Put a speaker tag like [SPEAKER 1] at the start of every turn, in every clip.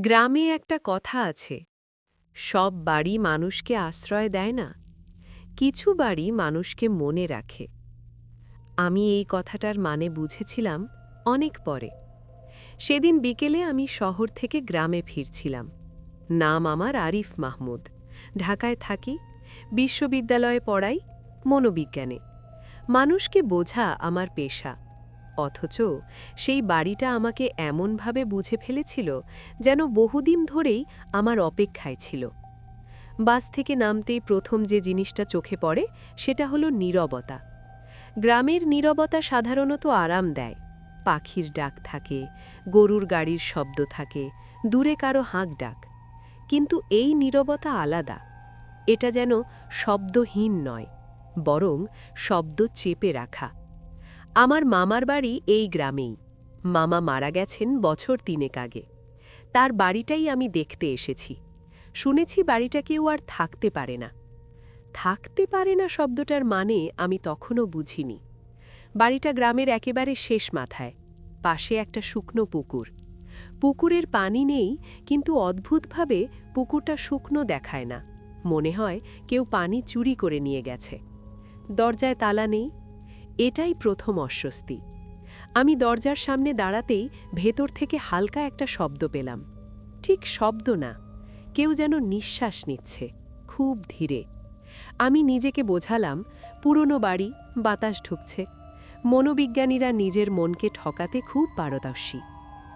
[SPEAKER 1] গ্রামে একটা কথা আছে, সব বাড়ি মানুষকে আশ্রয় দেয় না, কিছু বাড়ি মানুষকে মনে রাখে। আমি এই কথাটার মানে বুঝেছিলাম অনেক পরে। সেদিন বিকেলে আমি শহর থেকে গ্রামে ফিরছিলাম। নাম আমার আরিফ মাহমুদ। ঢাকায় থাকি, বিশ্ববিদ্যালয়ে পড়াই, মনোবিজ্ঞানে। মানুষকে বোঝা আমার পেশা। অথচ সেই বাড়িটা আমাকে এমনভাবে বুঝে ফেলেছিল যেন বহুদিন ধরেই আমার অপেক্ষায় ছিল। বাস থেকে নামতেই প্রথম যে জিনিসটা চোখে পড়ে সেটা হলো নীরবতা। গ্রামের নীরবতা সাধারণত আরাম দেয়। পাখির ডাক থাকে, গরুর গাড়ির শব্দ থাকে, দূরে কারো হাঁক ডাক। কিন্তু এই নীরবতা আলাদা। এটা যেন শব্দহীন নয়, বরং শব্দ চেপে রাখা। আমার মামার বাড়ি এই গ্রামেই। মামা মারা গেছেন বছর ৩ আগে। তার বাড়িটাই আমি দেখতে এসেছি। শুনেছি বাড়িটা কেউ আর থাকতে পারে না। থাকতে পারে না শব্দটার মানে আমি তখনও বুঝিনি। বাড়িটা গ্রামের একেবারে শেষ মাথায়, পাশে একটা শুকনো পুকুর। পুকুরের পানি নেই, কিন্তু অদ্ভুতভাবে পুকুরটা শুকনো দেখায় না। মনে হয় কেউ পানি চুরি করে নিয়ে গেছে। দরজায় তালা নেই। এটাই প্রথম অস্বস্তি। আমি দরজার সামনে দাঁড়াতেই ভেতর থেকে হালকা একটা শব্দ পেলাম। ঠিক শব্দ না, কেউ যেন নিঃশ্বাস নিচ্ছে, খুব ধীরে। আমি নিজেকে বোঝালাম, পুরনো বাড়ি, বাতাস ঢুকছে। মনোবিজ্ঞানীরা নিজের মনকে ঠকাতে খুব পারদর্শী।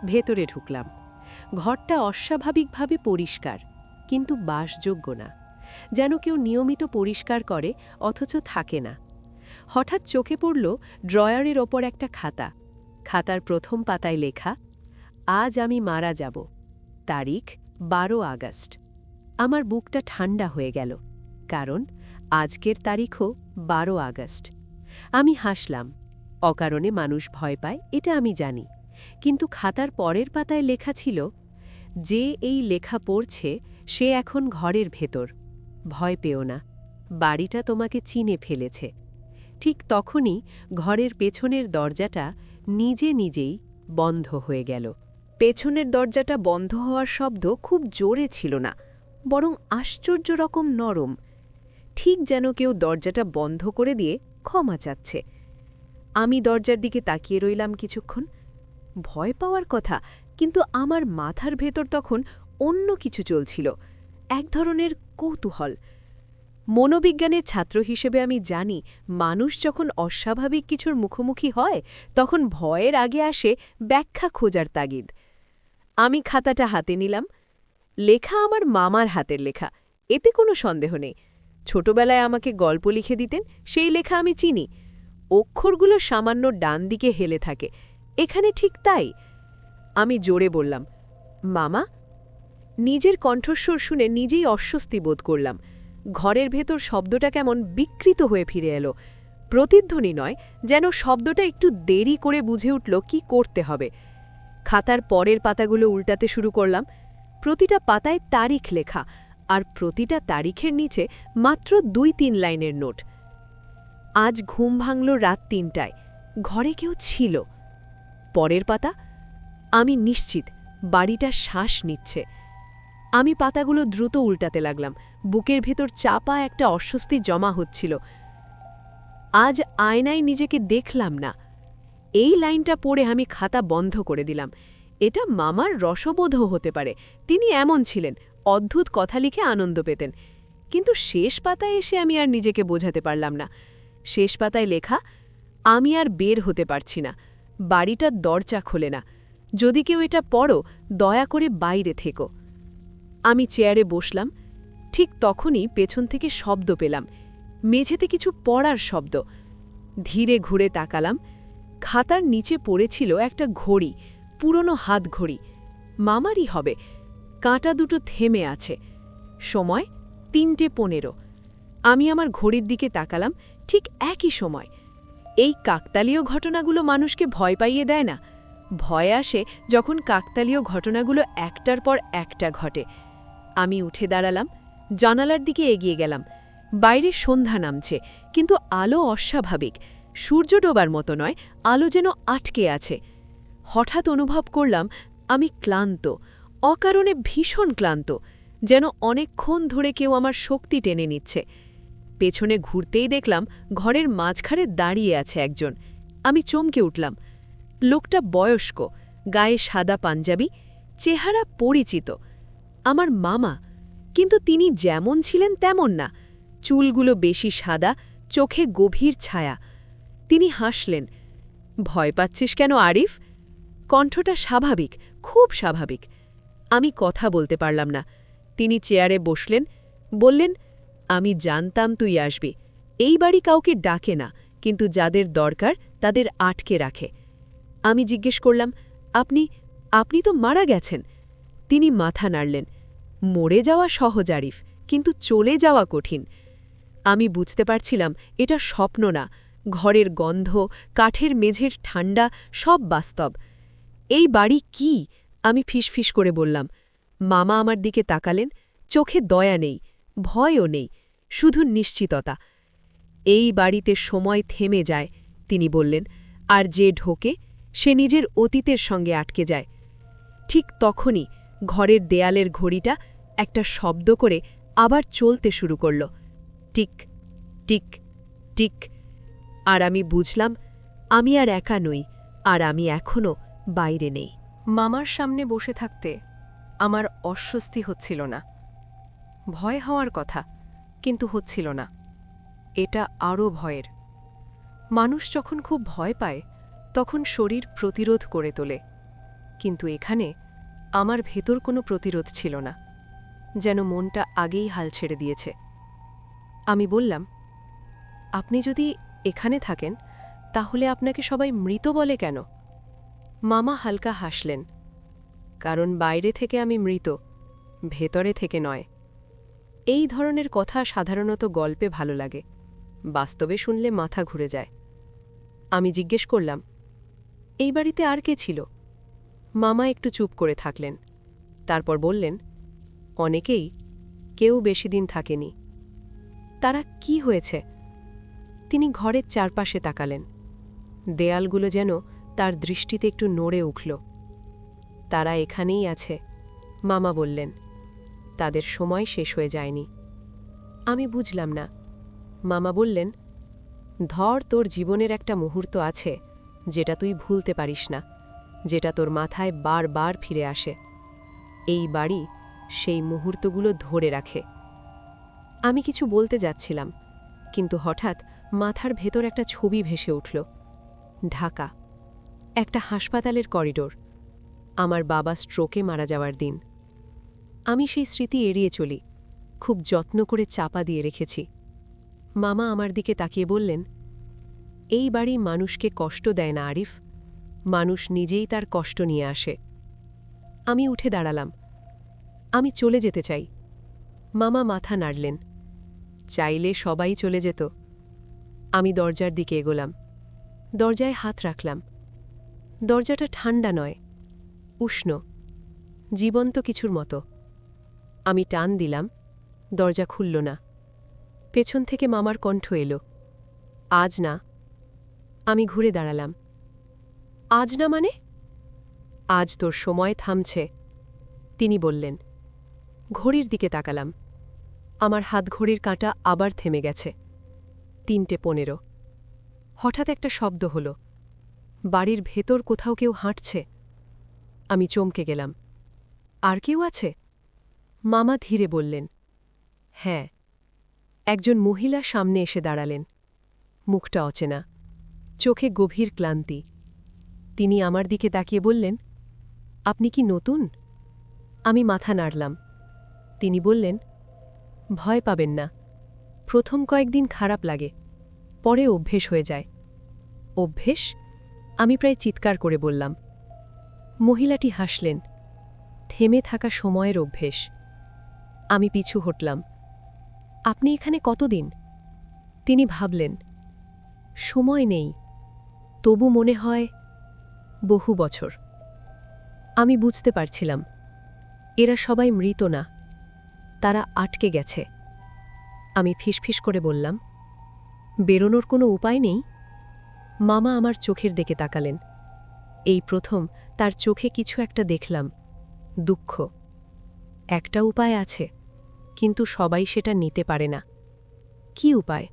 [SPEAKER 1] ভেতরে ঢুকলাম। ঘরটা অস্বাভাবিকভাবে পরিষ্কার, কিন্তু বাসযোগ্য না। যেন কেউ নিয়মিত পরিষ্কার করে অথচ থাকে না। হঠাৎ চোখে পড়ল ড্রয়ারের ওপর একটা খাতা। খাতার প্রথম পাতায় লেখা, আজ আমি মারা যাব। তারিখ ১২ আগস্ট। আমার বুকটা ঠান্ডা হয়ে গেল, কারণ আজকের তারিখও ১২ আগস্ট। আমি হাসলাম। অকারণে মানুষ ভয় পায়, এটা আমি জানি। কিন্তু খাতার পরের পাতায় লেখা ছিল, যে এই লেখা পড়ছে সে এখন ঘরের ভেতর। ভয় পেও না, বাড়িটা তোমাকে চিনে ফেলেছে। ঠিক তখনই ঘরের পেছনের দরজাটা নিজে নিজেই বন্ধ হয়ে গেল।
[SPEAKER 2] পেছনের দরজাটা বন্ধ হওয়ার শব্দ খুব জোরে ছিল না, বরং আশ্চর্য রকম নরম। ঠিক যেন কেউ দরজাটা বন্ধ করে দিয়ে ক্ষমা চাচ্ছে। আমি দরজার দিকে তাকিয়ে রইলাম কিছুক্ষণ। ভয় পাওয়ার কথা, কিন্তু আমার মাথার ভেতর তখন অন্য কিছু চলছিল, এক ধরনের কৌতূহল। মনোবিজ্ঞানের ছাত্র হিসেবে আমি জানি, মানুষ যখন অস্বাভাবিক কিছুর মুখোমুখি হয় তখন ভয়ের আগে আসে ব্যাখ্যা খোঁজার তাগিদ। আমি খাতাটা হাতে নিলাম। লেখা আমার মামার হাতের লেখা, এতে কোনো সন্দেহ নেই। ছোটবেলায় আমাকে গল্প লিখে দিতেন, সেই লেখা আমি চিনি। অক্ষরগুলো সামান্য ডান দিকে হেলে থাকে, এখানে ঠিক তাই। আমি জোরে বললাম, মামা। নিজের কণ্ঠস্বর শুনে নিজেই অস্বস্তি বোধ করলাম। ঘরের ভেতর শব্দটা কেমন বিকৃত হয়ে ফিরে এলো। প্রতিধ্বনি নয়, যেন শব্দটা একটু দেরি করে বুঝে উঠল কি করতে হবে। খাতার পরের পাতাগুলো উল্টাতে শুরু করলাম। প্রতিটা পাতায় তারিখ লেখা, আর প্রতিটা তারিখের নিচে মাত্র ২-৩ লাইনের নোট। আজ ঘুম ভাঙল রাত ৩টায়, ঘরে কেউ ছিল। পরের পাতা, আমি নিশ্চিত বাড়িটা শ্বাস নিচ্ছে। আমি পাতাগুলো দ্রুত উল্টাতে লাগলাম। বুকের ভেতর চাপা একটা অস্বস্তি জমা হচ্ছিল। আজ আয়নায় নিজেকে দেখলাম না। এই লাইনটা পড়ে আমি খাতা বন্ধ করে দিলাম। এটা মামার রসবোধও হতে পারে, তিনি এমন ছিলেন, অদ্ভুত কথা লিখে আনন্দ পেতেন। কিন্তু শেষ পাতায় এসে আমি আর নিজেকে বোঝাতে পারলাম না। শেষ পাতায় লেখা, আমি আর বের হতে পারছি না, বাড়িটার দরজা খোলে না, যদি কেউ এটা পড়ো দয়া করে বাইরে থেকো। আমি চেয়ারে বসলাম। ঠিক তখনই পেছন থেকে শব্দ পেলাম, মেঝেতে কিছু পড়ার শব্দ। ধীরে ঘুরে তাকালাম। খাতার নিচে পড়েছিল একটা ঘড়ি, পুরনো হাত ঘড়ি, মামারই হবে। কাঁটা দুটো থেমে আছে, সময় ৩:১৫। আমি আমার ঘড়ির দিকে তাকালাম, ঠিক একই সময়। এই কাকতালীয় ঘটনাগুলো মানুষকে ভয় পাইয়ে দেয় না? ভয় আসে যখন কাকতালীয় ঘটনাগুলো একটার পর একটা ঘটে। আমি উঠে দাঁড়ালাম, জানালার দিকে এগিয়ে গেলাম। বাইরে সন্ধ্যা নামছে, কিন্তু আলো অস্বাভাবিক। সূর্য ডোবার মতো নয়, আলো যেন আটকে আছে। হঠাৎ অনুভব করলাম আমি ক্লান্ত,
[SPEAKER 1] অকারণে ভীষণ ক্লান্ত, যেন অনেকক্ষণ ধরে কেউ আমার শক্তি টেনে নিচ্ছে। পেছনে ঘুরতেই দেখলাম ঘরের মাঝখানে দাঁড়িয়ে আছে একজন। আমি চমকে উঠলাম। লোকটা বয়স্ক, গায়ে সাদা পাঞ্জাবি, চেহারা পরিচিত। আমার মামা, কিন্তু তিনি যেমন ছিলেন তেমন না। চুলগুলো বেশি সাদা, চোখে গভীর ছায়া। তিনি হাসলেন। ভয় পাচ্ছিস কেন আরিফ? কণ্ঠটা স্বাভাবিক, খুব স্বাভাবিক। আমি কথা বলতে পারলাম না। তিনি চেয়ারে বসলেন, বললেন, আমি জানতাম তুই আসবি। এই বাড়ি কাউকে ডাকে না, কিন্তু যাদের দরকার তাদের আটকে রাখে। আমি জিজ্ঞেস করলাম, আপনি আপনি তো মারা গেছেন। তিনি মাথা নাড়লেন। মরে যাওয়া সহজ আরিফ, কিন্তু চলে যাওয়া কঠিন। আমি বুঝতে পারছিলাম এটা স্বপ্ন না। ঘরের গন্ধ, কাঠের মেঝের ঠান্ডা, সব বাস্তব। এই বাড়ি কি? আমি ফিসফিস করে বললাম। মামা আমার দিকে তাকালেন, চোখে দয়া নেই, ভয়ও নেই, শুধু নিশ্চিততা। এই বাড়িতে সময় থেমে যায়, তিনি বললেন, আর যে ঢোকে সে নিজের অতীতের সঙ্গে আটকে যায়। ঠিক তখনই ঘরের দেয়ালের ঘড়িটা একটা শব্দ করে আবার চলতে শুরু করল। Tick tick tick. আর আমি বুঝলাম আমি আর একা নই, আর আমি এখনও বাইরে নেই।
[SPEAKER 2] মামার সামনে বসে থাকতে আমার অস্বস্তি হচ্ছিল না। ভয় হওয়ার কথা, কিন্তু হচ্ছিল না। এটা আরও ভয়ের। মানুষ যখন খুব ভয় পায় তখন শরীর প্রতিরোধ করে তোলে, কিন্তু এখানে আমার ভেতর কোনো প্রতিরোধ ছিল না, যেন মনটা আগেই হাল ছেড়ে দিয়েছে। আমি বললাম, আপনি যদি এখানে থাকেন তাহলে আপনাকে সবাই মৃত বলে কেন? মামা হালকা হাসলেন। কারণ বাইরে থেকে আমি মৃত, ভেতরে থেকে নয়। এই ধরনের কথা সাধারণত গল্পে ভালো লাগে, বাস্তবে শুনলে মাথা ঘুরে যায়। আমি জিজ্ঞেস করলাম, এই বাড়িতে আর কে ছিল? মামা একটু চুপ করে থাকলেন, তারপর বললেন, অনেকেই, কেউ বেশি দিন থাকেনি। তারা কি হয়েছে? তিনি ঘরের চারপাশে তাকালেন। দেয়ালগুলো যেন তার দৃষ্টিতে একটু নড়ে উঠল। তারা এখানেই আছে, মামা বললেন। তাদের সময় শেষ হয়ে যায়নি। আমি বুঝলাম না। মামা বললেন, ধর তোর জীবনের একটা মুহূর্ত আছে যেটা তুই ভুলতে পারিস না, যেটা তোর মাথায় বারবার ফিরে আসে। এই বাড়ি সেই মুহূর্তগুলো ধরে রাখে। আমি কিছু বলতে যাচ্ছিলাম, কিন্তু হঠাৎ মাথার ভেতর একটা ছবি ভেসে উঠল। ঢাকা, একটা হাসপাতালের করিডোর, আমার বাবা স্ট্রোকে মারা যাওয়ার দিন। আমি সেই স্মৃতি এড়িয়ে চলি, খুব যত্ন করে চাপা দিয়ে রেখেছি। মামা আমার দিকে তাকিয়ে বললেন, এই বাড়ি মানুষকে কষ্ট দেয় না আরিফ, মানুষ নিজেই তার কষ্ট নিয়ে আসে। আমি উঠে দাঁড়ালাম। আমি চলে যেতে চাই। মামা মাথা নাড়লেন। চাইলে সবাই চলে যেত। আমি দরজার দিকে এগোলাম। দরজায় হাত রাখলাম। দরজাটা ঠান্ডা নয়, উষ্ণ, জীবন্ত কিছুর মতো। আমি টান দিলাম, দরজা খুলল না। পেছন থেকে মামার কণ্ঠ এলো, আজ না। আমি ঘুরে দাঁড়ালাম। আজ না মানে? আজ তোর সময় থামছে, তিনি বললেন। ঘড়ির দিকে তাকালাম। আমার হাতঘড়ির কাঁটা আবার থেমে গেছে। 3:15। হঠাৎ একটা শব্দ হল। বাড়ির ভেতর কোথাও কেউ হাঁটছে। আমি চমকে গেলাম। আর কেউ আছে? মামা ধীরে বললেন, হ্যাঁ। একজন মহিলা সামনে এসে দাঁড়ালেন। মুখটা অচেনা, চোখে গভীর ক্লান্তি। তিনি আমার দিকে তাকিয়ে বললেন, আপনি কি নতুন? আমি মাথা নাড়লাম। তিনি বললেন, ভয় পাবেন না। প্রথম কয়েকদিন খারাপ লাগে, পরে অভ্যেস হয়ে যায়। অভ্যেস? আমি প্রায় চিৎকার করে বললাম। মহিলাটি হাসলেন। থেমে থাকা সময়ের অভ্যেস। আমি পিছু হটলাম। আপনি এখানে কতদিন? তিনি ভাবলেন। সময় নেই, তবু মনে হয় বহু বছর। আমি বুঝতে পারছিলাম, এরা সবাই মৃত না, তারা আটকে গেছে। আমি ফিসফিস করে বললাম, বেরোনোর কোনো উপায় নেই? মামা আমার চোখের দিকে তাকালেন। এই প্রথম তার চোখে কিছু একটা দেখলাম,
[SPEAKER 1] দুঃখ। একটা উপায় আছে, কিন্তু সবাই সেটা নিতে পারে না। কি উপায়?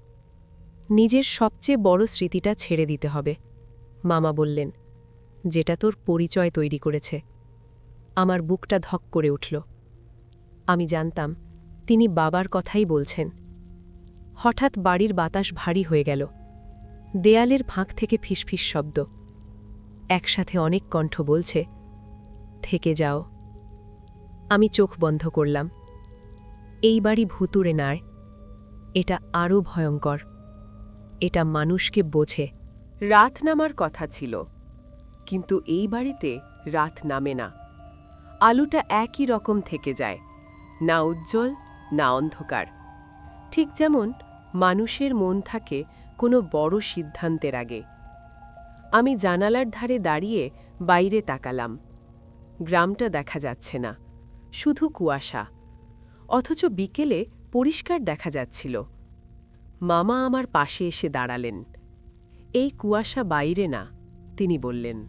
[SPEAKER 1] নিজের সবচেয়ে বড় স্মৃতিটা ছেড়ে দিতে হবে, মামা বললেন, যেটা তোর পরিচয় তৈরি করেছে। আমার বুকটা ধক করে উঠল। আমি জানতাম তিনি বাবার কথাই বলছেন। হঠাৎ বাড়ির বাতাস ভারী হয়ে গেল। দেয়ালের ফাঁক থেকে ফিসফিস শব্দ। একসাথে অনেক কণ্ঠ বলছে, থেকে যাও। আমি চোখ বন্ধ করলাম। এই বাড়ি ভুতুড়ে নয়, এটা আরও ভয়ঙ্কর। এটা মানুষকে বোঝে।
[SPEAKER 3] রাত নামার কথা ছিল, কিন্তু এই বাড়িতে রাত নামে না। আলোটা একই রকম থেকে যায়, না উজ্জ্বল না অন্ধকার। ঠিক যেমন মানুষের মন থাকে কোনো বড় সিদ্ধান্তের আগে। আমি জানালার ধারে দাঁড়িয়ে বাইরে তাকালাম। গ্রামটা দেখা যাচ্ছে না, শুধু কুয়াশা। অথচ বিকেলে পরিষ্কার দেখা যাচ্ছিল। মামা আমার পাশে এসে দাঁড়ালেন। এই কুয়াশা বাইরে না, তিনি বললেন,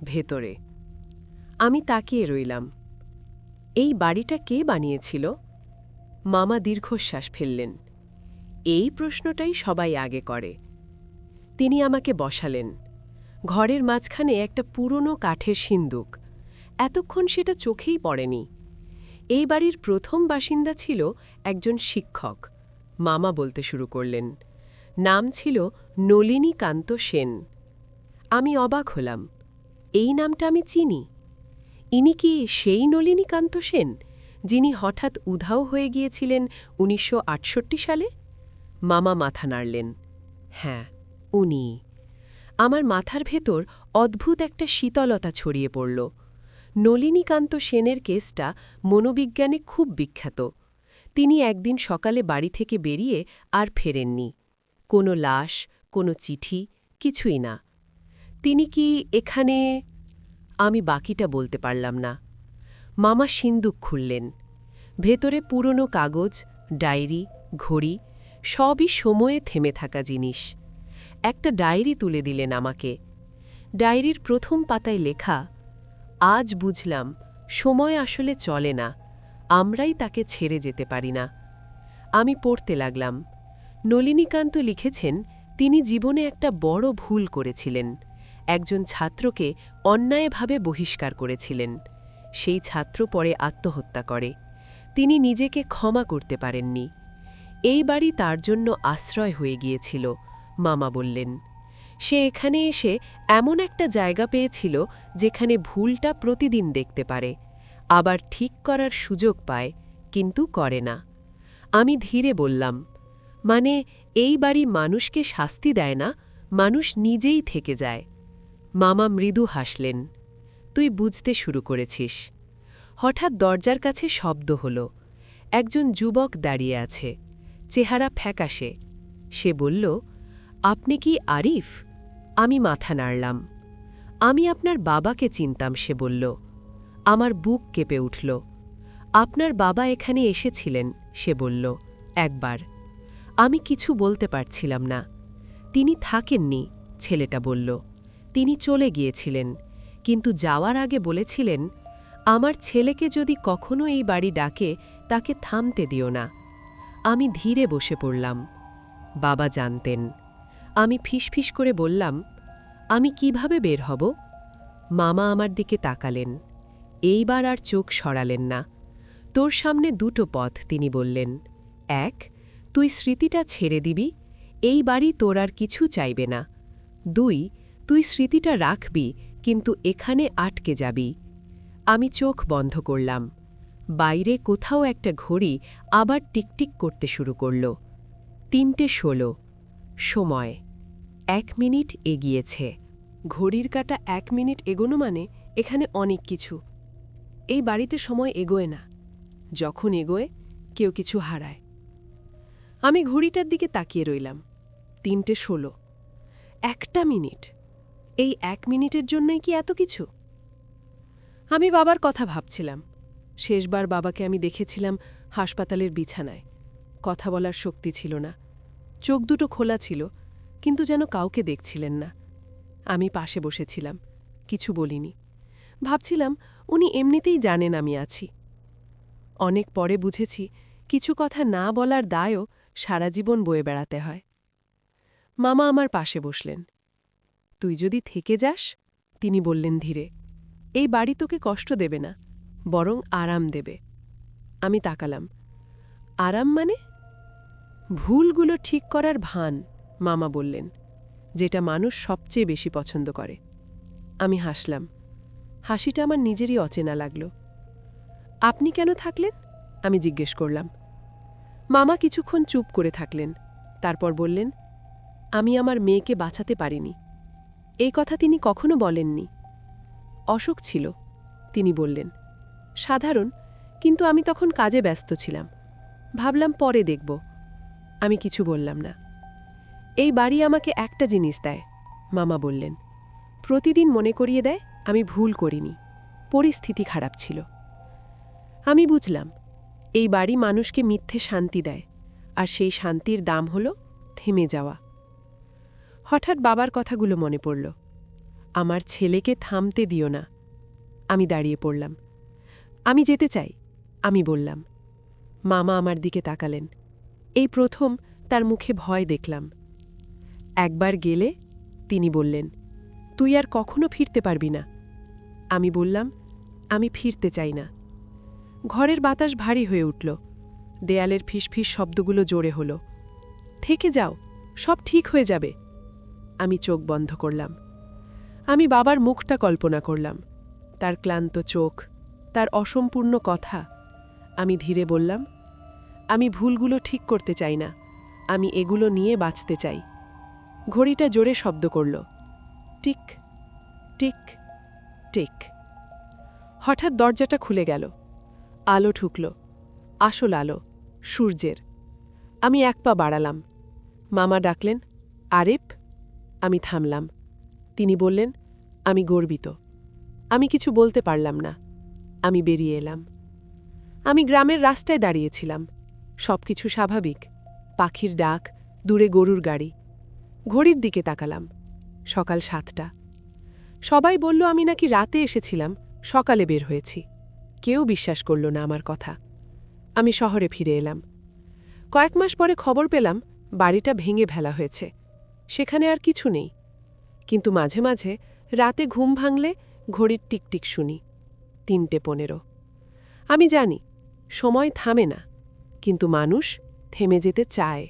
[SPEAKER 3] ভেতরে। আমি তাকিয়ে রইলাম। এই বাড়িটা কে বানিয়েছিল? মামা দীর্ঘশ্বাস ফেললেন। এই প্রশ্নটাই সবাই আগে করে। তিনি আমাকে বসালেন। ঘরের মাঝখানে একটা পুরনো কাঠের সিন্দুক। এতক্ষণ সেটা চোখেই পড়েনি। এই বাড়ির প্রথম বাসিন্দা ছিল একজন শিক্ষক। মামা বলতে শুরু করলেন। নাম ছিল নলিনীকান্ত সেন। আমি অবাক হলাম। এই নামটা আমি চিনি। ইনি কি সেই নলিনীকান্ত সেন, যিনি হঠাৎ উধাও হয়ে গিয়েছিলেন ১৯৬৮ সালে? মামা মাথা নাড়লেন। হ্যাঁ, উনি। আমার মাথার ভেতর অদ্ভুত একটা শীতলতা ছড়িয়ে পড়ল। নলিনীকান্ত সেনের কেসটা মনোবিজ্ঞানে খুব বিখ্যাত। তিনি একদিন সকালে বাড়ি থেকে বেরিয়ে আর ফেরেননি। কোনো লাশ, কোনো চিঠি, কিছুই না। তিনি কি এখানে? আমি বাকিটা বলতে পারলাম না। মামা সিন্দুক খুললেন। ভেতরে পুরনো কাগজ, ডায়েরি, ঘড়ি, সবই সময়ে থেমে থাকা জিনিস। একটা ডায়েরি তুলে দিলেন আমাকে। ডায়েরির প্রথম পাতায় লেখা, আজ বুঝলাম সময় আসলে চলে না, আমরাই তাকে ছেড়ে যেতে পারি না। আমি পড়তে লাগলাম। নলিনীকান্ত লিখেছেন তিনি জীবনে একটা বড় ভুল করেছিলেন। একজন ছাত্রকে অন্যায়ভাবে বহিষ্কার করেছিলেন। সেই ছাত্র পরে আত্মহত্যা করে। তিনি নিজেকে ক্ষমা করতে পারেননি। এই বাড়ি তার জন্য আশ্রয় হয়ে গিয়েছিল, মামা বললেন। সে এখানে এসে এমন একটা জায়গা পেয়েছিল যেখানে ভুলটা প্রতিদিন দেখতে পারে, আবার ঠিক করার সুযোগ পায়, কিন্তু করে না। আমি ধীরে বললাম, মানে এই বাড়ি মানুষকে শাস্তি দেয় না, মানুষ নিজেই থেকে যায়। মামা মৃদু হাসলেন। তুই বুঝতে শুরু করেছিস। হঠাৎ দরজার কাছে শব্দ হল। একজন যুবক দাঁড়িয়ে আছে, চেহারা ফ্যাকাশে। সে বলল, আপনি কি আরিফ? আমি মাথা নাড়লাম। আমি আপনার বাবাকে চিনতাম, সে বলল। আমার বুক কেঁপে উঠল। আপনার বাবা এখানে এসেছিলেন, সে বলল, একবার। আমি কিছু বলতে পারছিলাম না। তিনি থাকেননি, ছেলেটা বলল। তিনি চলে গিয়েছিলেন, কিন্তু যাওয়ার আগে বলেছিলেন, আমার ছেলেকে যদি কখনো এই বাড়ি ডাকে তাকে থামতে দিও না। আমি ধীরে বসে পড়লাম। বাবা জানতেন। আমি ফিসফিস করে বললাম, আমি কিভাবে বের হব? মামা আমার দিকে তাকালেন। এইবার আর চোখ সরালেন না। তোর সামনে দুটো পথ, তিনি বললেন। এক, তুই স্মৃতিটা ছেড়ে দিবি, এই বাড়ি তোর আর কিছু চাইবে না। দুই, তুই স্মৃতিটা রাখবি, কিন্তু এখানে আটকে যাবি। আমি চোখ বন্ধ করলাম। বাইরে কোথাও একটা ঘড়ি আবার টিকটিক করতে শুরু করল। ৩:১৬। সময় ১ মিনিট এগিয়েছে। ঘড়ির কাঁটা ১ মিনিট এগোনো মানে এখানে অনেক কিছু। এই বাড়িতে সময় এগোয় না। যখন এগোয়, কেউ কিছু হারায়। আমি ঘড়িটার দিকে তাকিয়ে রইলাম। ৩:১৬। ১টা মিনিট। এই ১ মিনিটের জন্যই কি এত কিছু? আমি বাবার কথা ভাবছিলাম। শেষবার বাবাকে আমি দেখেছিলাম হাসপাতালের বিছানায়। কথা বলার শক্তি ছিল না। চোখ দুটো খোলা ছিল, কিন্তু যেন কাউকে দেখছিলেন না। আমি পাশে বসেছিলাম, কিছু বলিনি। ভাবছিলাম
[SPEAKER 1] উনি এমনিতেই জানেন আমি আছি। অনেক পরে বুঝেছি কিছু কথা না বলার দায়ও সারা জীবন বয়ে বেড়াতে হয়। মামা আমার পাশে বসলেন। তুই যদি থেকে যাস, তিনি বললেন ধীরে, এই বাড়ি তোকে কষ্ট দেবে না, বরং আরাম দেবে। আমি তাকালাম। আরাম মানে? ভুলগুলো ঠিক করার ভান, মামা বললেন, যেটা মানুষ সবচেয়ে বেশি পছন্দ করে। আমি হাসলাম। হাসিটা আমার নিজেরই অচেনা লাগল। আপনি কেন থাকলেন? আমি জিজ্ঞেস করলাম। মামা কিছুক্ষণ চুপ করে থাকলেন, তারপর বললেন, আমি আমার মেয়েকে বাঁচাতে পারিনি। এই কথা তিনি কখনো বলেননি। অসুখ ছিল, তিনি বললেন। সাধারণ, কিন্তু আমি তখন কাজে ব্যস্ত ছিলাম। ভাবলাম পরে দেখব। আমি কিছু বললাম না। এই বাড়ি আমাকে একটা জিনিস দেয়, মামা বললেন। প্রতিদিন মনে করিয়ে দেয় আমি ভুল করিনি, পরিস্থিতি খারাপ ছিল। আমি বুঝলাম, এই বাড়ি মানুষকে মিথ্যে শান্তি দেয়, আর সেই শান্তির দাম হল থেমে যাওয়া। হঠাৎ বাবার কথাগুলো মনে পড়ল। আমার ছেলেকে থামতে দিও না। আমি দাঁড়িয়ে পড়লাম। আমি যেতে চাই, আমি বললাম। মামা আমার দিকে তাকালেন। এই প্রথম তার মুখে ভয় দেখলাম। একবার গেলে, তিনি বললেন, তুই আর কখনো ফিরতে পারবি না। আমি বললাম, আমি ফিরতে চাই না। ঘরের বাতাস ভারী হয়ে উঠল। দেয়ালের ফিসফিস শব্দগুলো জোরে হল। থেকে যাও, সব ঠিক হয়ে যাবে। আমি চোখ বন্ধ করলাম। আমি বাবার মুখটা কল্পনা করলাম, তার ক্লান্ত চোখ, তার অসম্পূর্ণ কথা। আমি ধীরে বললাম, আমি ভুলগুলো ঠিক করতে চাই না, আমি এগুলো নিয়ে বাঁচতে চাই। ঘড়িটা জোরে শব্দ করল, টিক টিক টিক। হঠাৎ দরজাটা খুলে গেল। আলো ঢুকল, আসল আলো, সূর্যের। আমি এক পা বাড়ালাম। মামা ডাকলেন, আরিফ। আমি থামলাম। তিনি বললেন, আমি গর্বিত। আমি কিছু বলতে পারলাম না। আমি বেরিয়ে এলাম। আমি গ্রামের রাস্তায় দাঁড়িয়েছিলাম। সবকিছু স্বাভাবিক, পাখির ডাক, দূরে গরুর গাড়ি। ঘড়ির দিকে তাকালাম, সকাল 7টা। সবাই বলল আমি নাকি রাতে এসেছিলাম, সকালে বের হয়েছি। কেউ বিশ্বাস করল না আমার কথা। আমি শহরে ফিরে এলাম। কয়েক মাস পরে খবর পেলাম বাড়িটা ভেঙে ফেলা হয়েছে। সেখানে আর কিছু নেই। কিন্তু মাঝে মাঝে রাতে ঘুম ভাঙলে ঘড়ির টিকটিক শুনি, 3:15। আমি জানি সময় থামে না, কিন্তু মানুষ থেমে যেতে চায়।